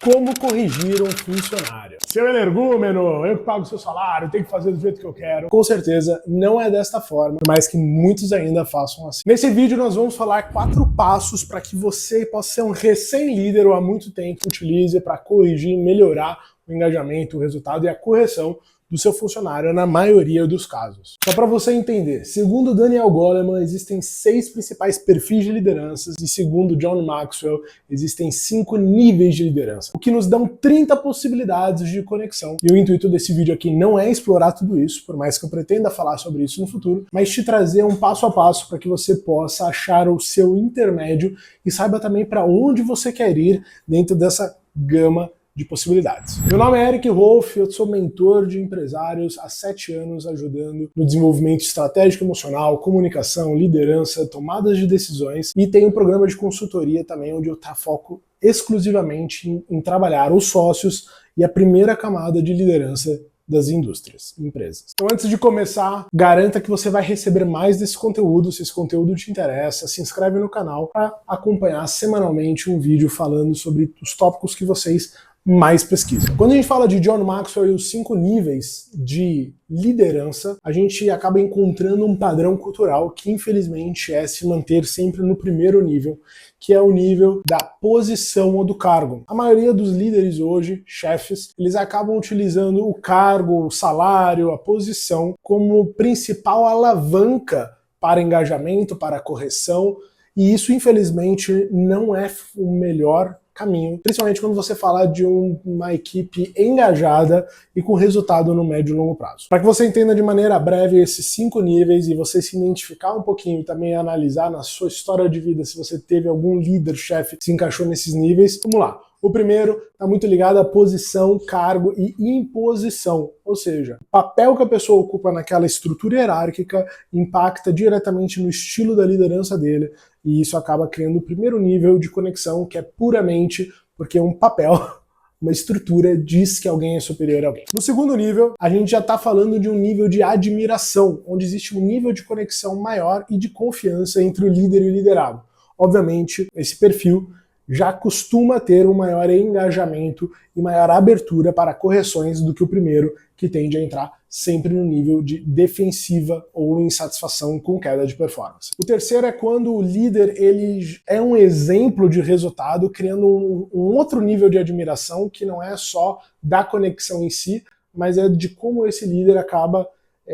Como corrigir um funcionário? Seu energúmeno, eu que pago o seu salário, tenho que fazer do jeito que eu quero. Com certeza não é desta forma, por mais que muitos ainda façam assim. Nesse vídeo nós vamos falar 4 passos para que você possa ser um recém-líder ou há muito tempo utilize para corrigir e melhorar o engajamento, o resultado e a correção do seu funcionário na maioria dos casos. Só para você entender, segundo Daniel Goleman, existem 6 principais perfis de lideranças e segundo John Maxwell, existem 5 níveis de liderança, o que nos dão 30 possibilidades de conexão. E o intuito desse vídeo aqui não é explorar tudo isso, por mais que eu pretenda falar sobre isso no futuro, mas te trazer um passo a passo para que você possa achar o seu intermédio e saiba também para onde você quer ir dentro dessa gama de possibilidades. Meu nome é Eric Rolf, eu sou mentor de empresários há 7 anos ajudando no desenvolvimento estratégico emocional, comunicação, liderança, tomadas de decisões e tenho um programa de consultoria também onde eu foco exclusivamente em trabalhar os sócios e a primeira camada de liderança das indústrias, empresas. Então antes de começar, garanta que você vai receber mais desse conteúdo, se esse conteúdo te interessa, se inscreve no canal para acompanhar semanalmente um vídeo falando sobre os tópicos que vocês mais pesquisa. Quando a gente fala de John Maxwell e os 5 níveis de liderança, a gente acaba encontrando um padrão cultural que infelizmente é se manter sempre no primeiro nível, que é o nível da posição ou do cargo. A maioria dos líderes hoje, chefes, eles acabam utilizando o cargo, o salário, a posição como principal alavanca para engajamento, para correção, e isso infelizmente não é o melhor caminho, principalmente quando você fala de uma equipe engajada e com resultado no médio e longo prazo. Para que você entenda de maneira breve esses 5 níveis e você se identificar um pouquinho e também analisar na sua história de vida se você teve algum líder, chefe que se encaixou nesses níveis, vamos lá. O primeiro está muito ligado à posição, cargo e imposição, ou seja, o papel que a pessoa ocupa naquela estrutura hierárquica impacta diretamente no estilo da liderança dele e isso acaba criando o primeiro nível de conexão, que é puramente porque um papel, uma estrutura diz que alguém é superior a alguém. No segundo nível, a gente já está falando de um nível de admiração, onde existe um nível de conexão maior e de confiança entre o líder e o liderado. Obviamente, esse perfil já costuma ter um maior engajamento e maior abertura para correções do que o primeiro, que tende a entrar sempre no nível de defensiva ou insatisfação com queda de performance. O terceiro é quando o líder ele é um exemplo de resultado, criando um outro nível de admiração que não é só da conexão em si, mas é de como esse líder acaba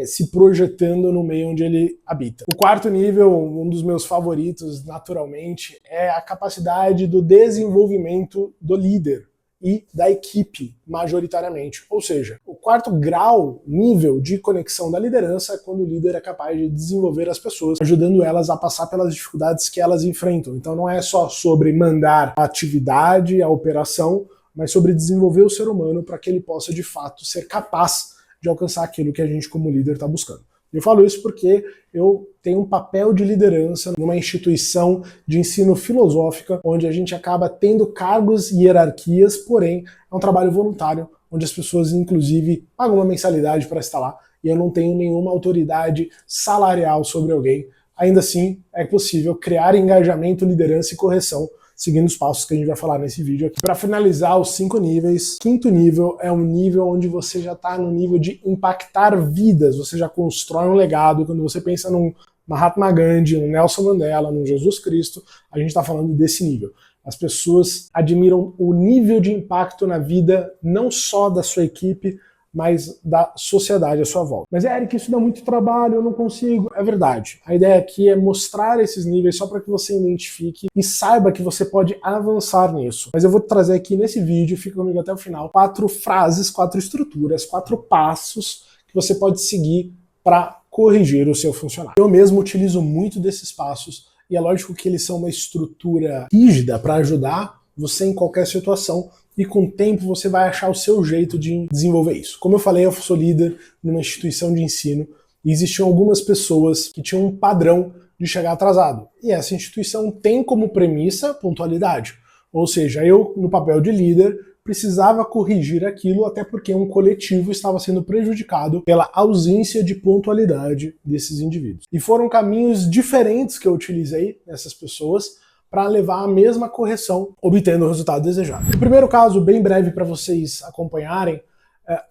se projetando no meio onde ele habita. O quarto nível, um dos meus favoritos, naturalmente, é a capacidade do desenvolvimento do líder e da equipe, majoritariamente. Ou seja, o quarto grau, nível de conexão da liderança é quando o líder é capaz de desenvolver as pessoas, ajudando elas a passar pelas dificuldades que elas enfrentam. Então não é só sobre mandar a atividade, a operação, mas sobre desenvolver o ser humano para que ele possa, de fato, ser capaz de alcançar aquilo que a gente como líder está buscando. Eu falo isso porque eu tenho um papel de liderança numa instituição de ensino filosófica, onde a gente acaba tendo cargos e hierarquias, porém é um trabalho voluntário, onde as pessoas inclusive pagam uma mensalidade para estar lá, e eu não tenho nenhuma autoridade salarial sobre alguém. Ainda assim, é possível criar engajamento, liderança e correção, seguindo os passos que a gente vai falar nesse vídeo aqui. Para finalizar os 5 níveis, quinto nível é um nível onde você já está no nível de impactar vidas, você já constrói um legado. Quando você pensa num Mahatma Gandhi, num Nelson Mandela, num Jesus Cristo, a gente está falando desse nível. As pessoas admiram o nível de impacto na vida, não só da sua equipe, mas da sociedade à sua volta. Mas Eric, isso dá muito trabalho, eu não consigo. É verdade. A ideia aqui é mostrar esses níveis só para que você identifique e saiba que você pode avançar nisso. Mas eu vou trazer aqui nesse vídeo, fica comigo até o final, 4 frases, 4 estruturas, 4 passos que você pode seguir para corrigir o seu funcionário. Eu mesmo utilizo muito desses passos e é lógico que eles são uma estrutura rígida para ajudar você em qualquer situação, e com o tempo você vai achar o seu jeito de desenvolver isso. Como eu falei, eu sou líder numa instituição de ensino e existiam algumas pessoas que tinham um padrão de chegar atrasado. E essa instituição tem como premissa pontualidade. Ou seja, eu, no papel de líder, precisava corrigir aquilo, até porque um coletivo estava sendo prejudicado pela ausência de pontualidade desses indivíduos. E foram caminhos diferentes que eu utilizei nessas pessoas, para levar a mesma correção, obtendo o resultado desejado. O primeiro caso, bem breve para vocês acompanharem,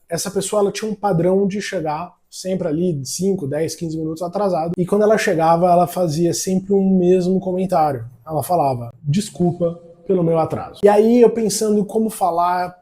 essa pessoa ela tinha um padrão de chegar sempre ali 5, 10, 15 minutos atrasado, e quando ela chegava, ela fazia sempre o mesmo comentário. Ela falava, desculpa pelo meu atraso. E aí eu pensando em como falar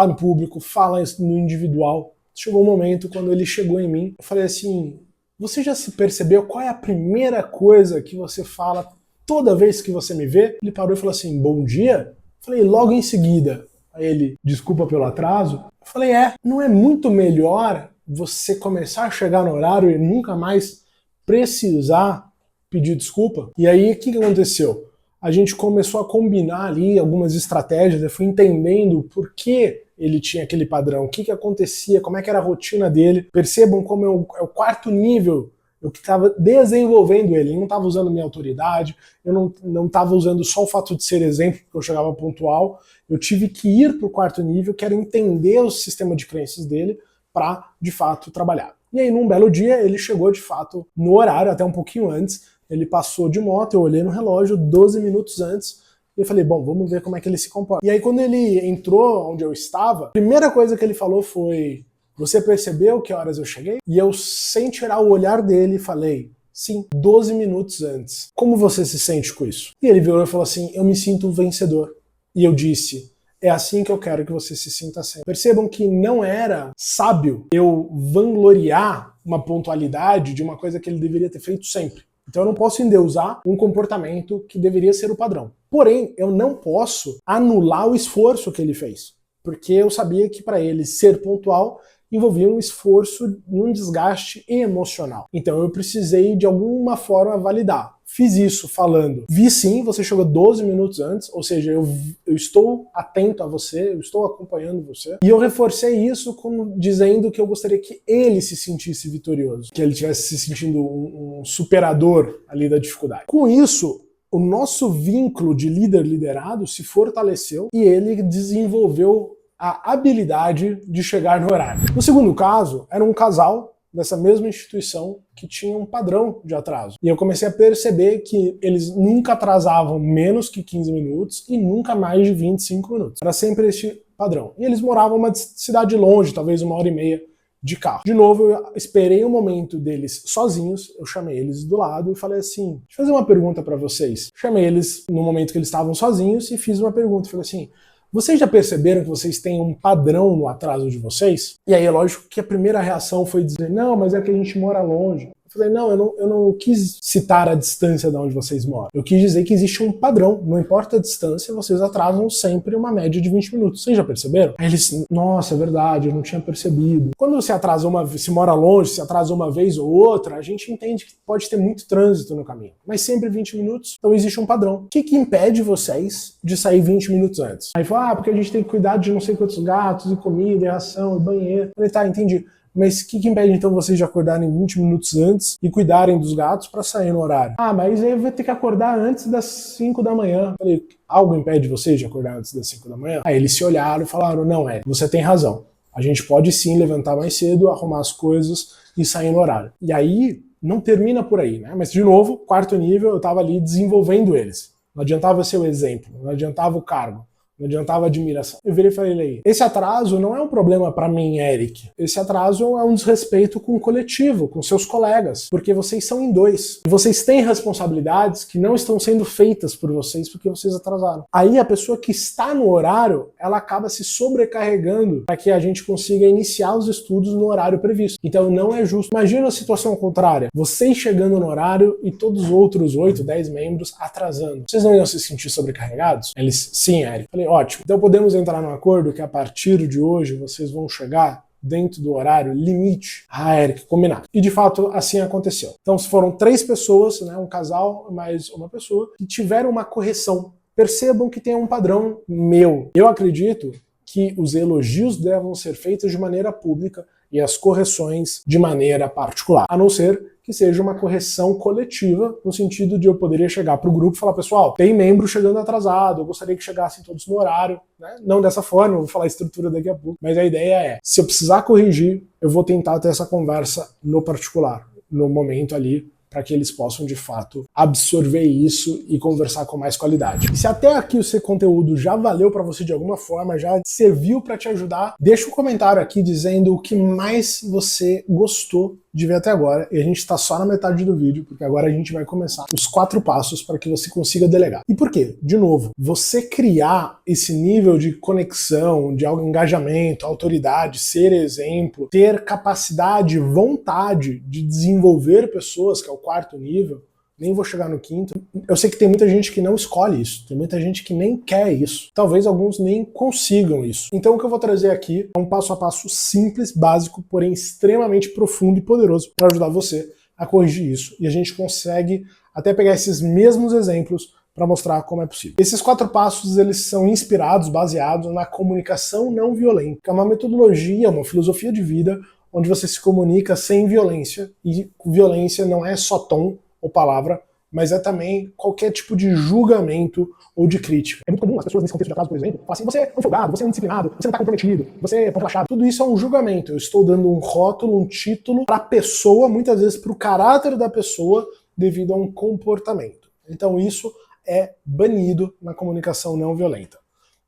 no público, falar no individual, chegou um momento quando ele chegou em mim, eu falei assim, você já se percebeu qual é a primeira coisa que você fala toda vez que você me vê? Ele parou e falou assim, bom dia? Eu falei, logo em seguida. Aí ele, desculpa pelo atraso. Eu falei, não é muito melhor você começar a chegar no horário e nunca mais precisar pedir desculpa? E aí, o que aconteceu? A gente começou a combinar ali algumas estratégias, eu fui entendendo por que ele tinha aquele padrão, o que acontecia, como é que era a rotina dele. Percebam como é o quarto nível, eu que estava desenvolvendo ele, eu não estava usando minha autoridade, eu não estava usando só o fato de ser exemplo, porque eu chegava pontual, eu tive que ir para o quarto nível, que era entender o sistema de crenças dele, para, de fato, trabalhar. E aí, num belo dia, ele chegou, de fato, no horário, até um pouquinho antes, ele passou de moto, eu olhei no relógio, 12 minutos antes, e eu falei, bom, vamos ver como é que ele se comporta. E aí, quando ele entrou onde eu estava, a primeira coisa que ele falou foi, você percebeu que horas eu cheguei? E eu, sem tirar o olhar dele, falei, sim, 12 minutos antes. Como você se sente com isso? E ele virou e falou assim, eu me sinto um vencedor. E eu disse, é assim que eu quero que você se sinta sempre. Percebam que não era sábio eu vangloriar uma pontualidade de uma coisa que ele deveria ter feito sempre. Então eu não posso endeusar um comportamento que deveria ser o padrão. Porém, eu não posso anular o esforço que ele fez. Porque eu sabia que para ele ser pontual envolvia um esforço e um desgaste emocional. Então eu precisei de alguma forma validar. Fiz isso falando, vi sim, você chegou 12 minutos antes, ou seja, eu estou atento a você, eu estou acompanhando você. E eu reforcei isso dizendo que eu gostaria que ele se sentisse vitorioso, que ele estivesse se sentindo um superador ali da dificuldade. Com isso, o nosso vínculo de líder-liderado se fortaleceu e ele desenvolveu a habilidade de chegar no horário. No segundo caso, era um casal dessa mesma instituição que tinha um padrão de atraso. E eu comecei a perceber que eles nunca atrasavam menos que 15 minutos e nunca mais de 25 minutos. Era sempre este padrão. E eles moravam numa cidade longe, talvez 1h30 de carro. De novo, eu esperei o momento deles sozinhos, eu chamei eles do lado e falei assim, deixa eu fazer uma pergunta para vocês. Chamei eles no momento que eles estavam sozinhos e fiz uma pergunta. Falei assim, vocês já perceberam que vocês têm um padrão no atraso de vocês? E aí é lógico que a primeira reação foi dizer, não, mas é que a gente mora longe. Eu falei, não, eu não quis citar a distância de onde vocês moram. Eu quis dizer que existe um padrão. Não importa a distância, vocês atrasam sempre uma média de 20 minutos. Vocês já perceberam? Aí eles, nossa, é verdade, eu não tinha percebido. Quando você atrasa se mora longe, se atrasa uma vez ou outra, a gente entende que pode ter muito trânsito no caminho. Mas sempre 20 minutos, então existe um padrão. O que impede vocês de sair 20 minutos antes? Aí fala, porque a gente tem que cuidar de não sei quantos gatos, e comida, e ração, e banheiro. Eu falei, tá, entendi. Mas o que impede então vocês de acordarem 20 minutos antes e cuidarem dos gatos para sair no horário? Ah, mas aí eu vou ter que acordar antes das 5 da manhã. Falei, algo impede vocês de acordar antes das 5 da manhã? Aí eles se olharam e falaram, não, você tem razão. A gente pode sim levantar mais cedo, arrumar as coisas e sair no horário. E aí, não termina por aí, né? Mas de novo, quarto nível, eu estava ali desenvolvendo eles. Não adiantava ser o exemplo, não adiantava o cargo. Não adiantava admiração. Eu virei e falei aí, esse atraso não é um problema para mim, Eric. Esse atraso é um desrespeito com o coletivo, com seus colegas, porque vocês são em dois. Vocês têm responsabilidades que não estão sendo feitas por vocês porque vocês atrasaram. Aí a pessoa que está no horário, ela acaba se sobrecarregando para que a gente consiga iniciar os estudos no horário previsto. Então não é justo. Imagina a situação contrária. Vocês chegando no horário e todos os outros 8, 10 membros atrasando. Vocês não iam se sentir sobrecarregados? Eles, sim, Eric. Falei, ótimo. Então podemos entrar num acordo que a partir de hoje vocês vão chegar dentro do horário limite. Ah, Eric, combinado. E de fato assim aconteceu. Então foram 3 pessoas, né, um casal mais uma pessoa, que tiveram uma correção. Percebam que tem um padrão meu. Eu acredito que os elogios devam ser feitos de maneira pública e as correções de maneira particular, a não ser que seja uma correção coletiva, no sentido de eu poderia chegar para o grupo e falar, pessoal, tem membro chegando atrasado, eu gostaria que chegassem todos no horário, né? Não dessa forma, eu vou falar a estrutura daqui a pouco, mas a ideia é, se eu precisar corrigir, eu vou tentar ter essa conversa no particular, no momento ali, para que eles possam, de fato, absorver isso e conversar com mais qualidade. E se até aqui o seu conteúdo já valeu para você de alguma forma, já serviu para te ajudar, deixa um comentário aqui dizendo o que mais você gostou de ver até agora, e a gente está só na metade do vídeo, porque agora a gente vai começar os 4 passos para que você consiga delegar. E por quê? De novo, você criar esse nível de conexão, de engajamento, autoridade, ser exemplo, ter capacidade, vontade de desenvolver pessoas, que é o 4º nível, nem vou chegar no 5º. Eu sei que tem muita gente que não escolhe isso, tem muita gente que nem quer isso. Talvez alguns nem consigam isso. Então o que eu vou trazer aqui é um passo a passo simples, básico, porém extremamente profundo e poderoso para ajudar você a corrigir isso. E a gente consegue até pegar esses mesmos exemplos para mostrar como é possível. Esses 4 passos, eles são inspirados, baseados na comunicação não violenta, que é uma metodologia, uma filosofia de vida, onde você se comunica sem violência, e violência não é só tom ou palavra, mas é também qualquer tipo de julgamento ou de crítica. É muito comum as pessoas nesse contexto de atraso, por exemplo, falar assim, você é um folgado, você é indisciplinado, você não está comprometido, você é relaxado. Tudo isso é um julgamento. Eu estou dando um rótulo, um título para a pessoa, muitas vezes para o caráter da pessoa, devido a um comportamento. Então isso é banido na comunicação não violenta.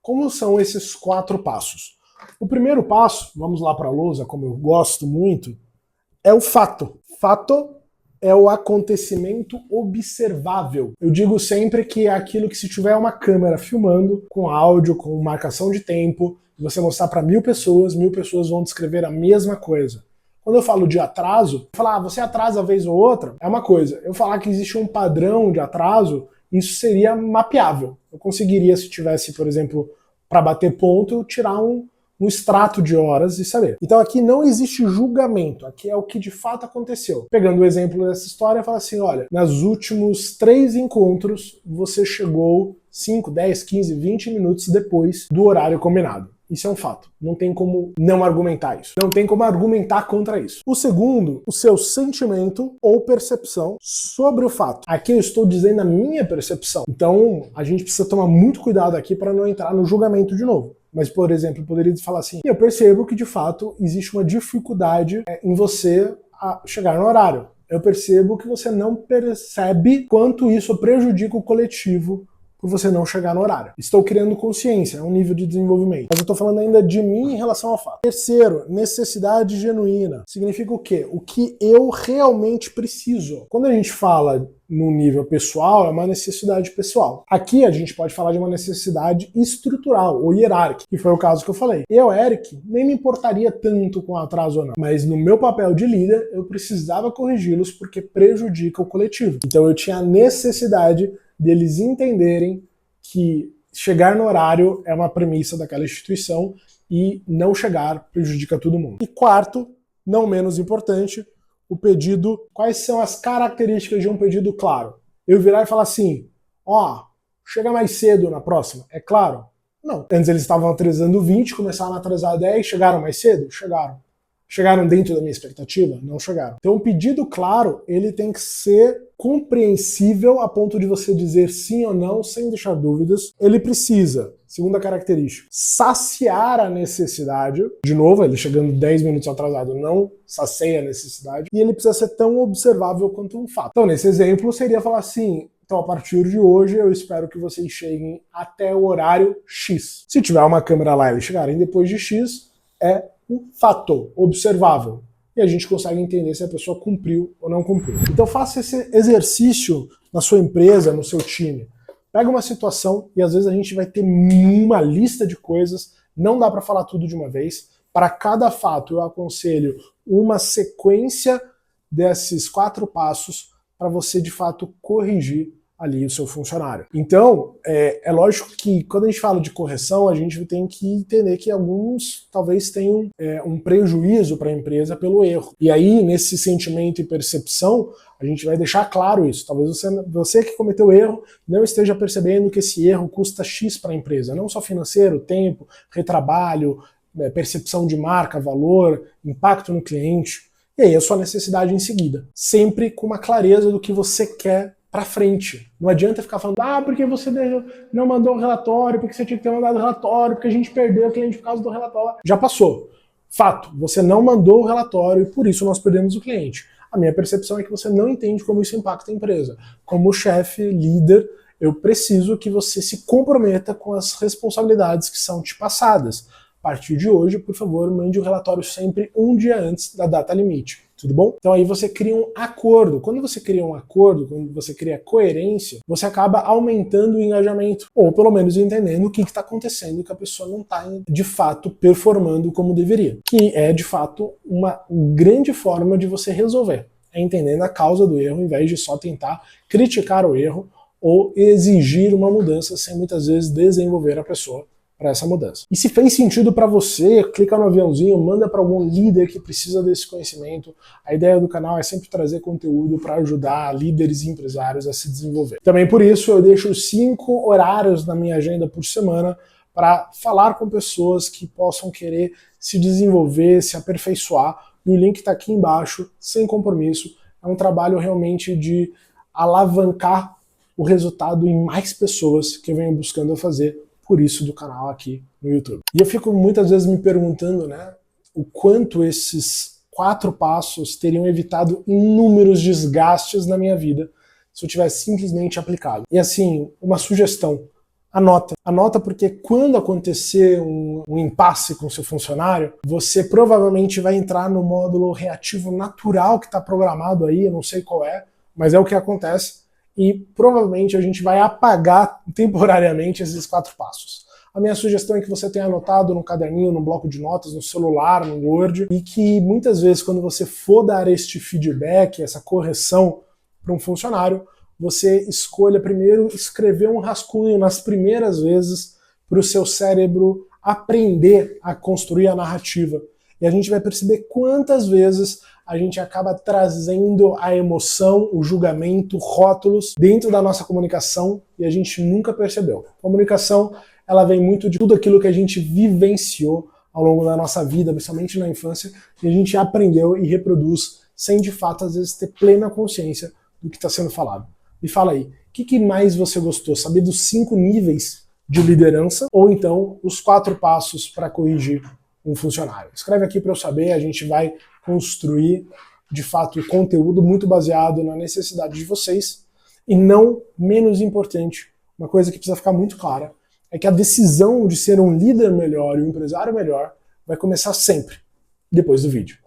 Como são esses 4 passos? O primeiro passo, vamos lá para a lousa, como eu gosto muito, é o fato. Fato é o acontecimento observável. Eu digo sempre que é aquilo que, se tiver uma câmera filmando, com áudio, com marcação de tempo, e você mostrar para 1000 pessoas, 1000 pessoas vão descrever a mesma coisa. Quando eu falo de atraso, falar você atrasa vez ou outra, é uma coisa. Eu falar que existe um padrão de atraso, isso seria mapeável. Eu conseguiria, se tivesse, por exemplo, para bater ponto, eu tirar um extrato de horas e saber. Então aqui não existe julgamento, aqui é o que de fato aconteceu. Pegando o exemplo dessa história, fala assim, olha, nos últimos 3 encontros, você chegou 5, 10, 15, 20 minutos depois do horário combinado. Isso é um fato. Não tem como não argumentar isso. Não tem como argumentar contra isso. O segundo, o seu sentimento ou percepção sobre o fato. Aqui eu estou dizendo a minha percepção. Então a gente precisa tomar muito cuidado aqui para não entrar no julgamento de novo. Mas, por exemplo, eu poderia falar assim, eu percebo que, de fato, existe uma dificuldade em você chegar no horário. Eu percebo que você não percebe quanto isso prejudica o coletivo por você não chegar no horário. Estou criando consciência, é um nível de desenvolvimento. Mas eu estou falando ainda de mim em relação ao fato. Terceiro, necessidade genuína. Significa o quê? O que eu realmente preciso. Quando a gente fala no nível pessoal, é uma necessidade pessoal. Aqui a gente pode falar de uma necessidade estrutural ou hierárquica, que foi o caso que eu falei. Eu, Eric, nem me importaria tanto com atraso ou não, mas no meu papel de líder, eu precisava corrigi-los porque prejudica o coletivo. Então eu tinha a necessidade deles entenderem que chegar no horário é uma premissa daquela instituição e não chegar prejudica todo mundo. E quarto, não menos importante, o pedido. Quais são as características de um pedido claro? Eu virar e falar assim, ó, chega mais cedo na próxima, é claro? Não. Antes eles estavam atrasando 20, começaram a atrasar 10, chegaram mais cedo? Chegaram. Chegaram dentro da minha expectativa? Não chegaram. Então o pedido claro, ele tem que ser compreensível a ponto de você dizer sim ou não, sem deixar dúvidas. Ele precisa, segunda característica, saciar a necessidade. De novo, ele chegando 10 minutos atrasado não sacia a necessidade. E ele precisa ser tão observável quanto um fato. Então nesse exemplo seria falar assim, então a partir de hoje eu espero que vocês cheguem até o horário X. Se tiver uma câmera lá e eles chegarem depois de X, é um fato observável. E a gente consegue entender se a pessoa cumpriu ou não cumpriu. Então faça esse exercício na sua empresa, no seu time. Pega uma situação e às vezes a gente vai ter uma lista de coisas, não dá para falar tudo de uma vez. Para cada fato eu aconselho uma sequência desses 4 passos para você de fato corrigir ali o seu funcionário. Então, é lógico que quando a gente fala de correção, a gente tem que entender que alguns talvez tenham um prejuízo para a empresa pelo erro. E aí, nesse sentimento e percepção, a gente vai deixar claro isso. Talvez você que cometeu o erro não esteja percebendo que esse erro custa X para a empresa, não só financeiro, tempo, retrabalho, percepção de marca, valor, impacto no cliente. E aí a sua necessidade em seguida. Sempre com uma clareza do que você quer para frente. Não adianta ficar falando, porque você não mandou o relatório, porque você tinha que ter mandado o relatório, porque a gente perdeu o cliente por causa do relatório. Já passou. Fato, você não mandou o relatório e por isso nós perdemos o cliente. A minha percepção é que você não entende como isso impacta a empresa. Como chefe, líder, eu preciso que você se comprometa com as responsabilidades que são te passadas. A partir de hoje, por favor, mande o relatório sempre um dia antes da data limite. Tudo bom? Então aí você cria um acordo. Quando você cria um acordo, quando você cria coerência, você acaba aumentando o engajamento, ou pelo menos entendendo o que está acontecendo, que a pessoa não está de fato performando como deveria. Que é de fato uma grande forma de você resolver. É entendendo a causa do erro, ao invés de só tentar criticar o erro ou exigir uma mudança sem muitas vezes desenvolver a pessoa para essa mudança. E se fez sentido para você, clica no aviãozinho, manda para algum líder que precisa desse conhecimento. A ideia do canal é sempre trazer conteúdo para ajudar líderes e empresários a se desenvolver. Também por isso eu deixo 5 horários na minha agenda por semana para falar com pessoas que possam querer se desenvolver, se aperfeiçoar. E o link está aqui embaixo, sem compromisso. É um trabalho realmente de alavancar o resultado em mais pessoas que eu venho buscando fazer, por isso do canal aqui no YouTube. E eu fico muitas vezes me perguntando, né, o quanto esses 4 passos teriam evitado inúmeros desgastes na minha vida se eu tivesse simplesmente aplicado. E assim, uma sugestão, anota. Anota porque quando acontecer um impasse com seu funcionário, você provavelmente vai entrar no módulo reativo natural que está programado aí, eu não sei qual é, mas é o que acontece. E provavelmente a gente vai apagar temporariamente esses 4 passos. A minha sugestão é que você tenha anotado no caderninho, no bloco de notas, no celular, no Word, e que muitas vezes quando você for dar este feedback, essa correção para um funcionário, você escolha primeiro escrever um rascunho nas primeiras vezes para o seu cérebro aprender a construir a narrativa. E a gente vai perceber quantas vezes a gente acaba trazendo a emoção, o julgamento, rótulos dentro da nossa comunicação e a gente nunca percebeu. A comunicação, ela vem muito de tudo aquilo que a gente vivenciou ao longo da nossa vida, principalmente na infância, e a gente aprendeu e reproduz sem de fato às vezes ter plena consciência do que está sendo falado. Me fala aí, o que mais você gostou? Saber dos 5 níveis de liderança ou então os 4 passos para corrigir um funcionário? Escreve aqui para eu saber, a gente vai construir, de fato, conteúdo muito baseado na necessidade de vocês. E não menos importante, uma coisa que precisa ficar muito clara, é que a decisão de ser um líder melhor e um empresário melhor vai começar sempre depois do vídeo.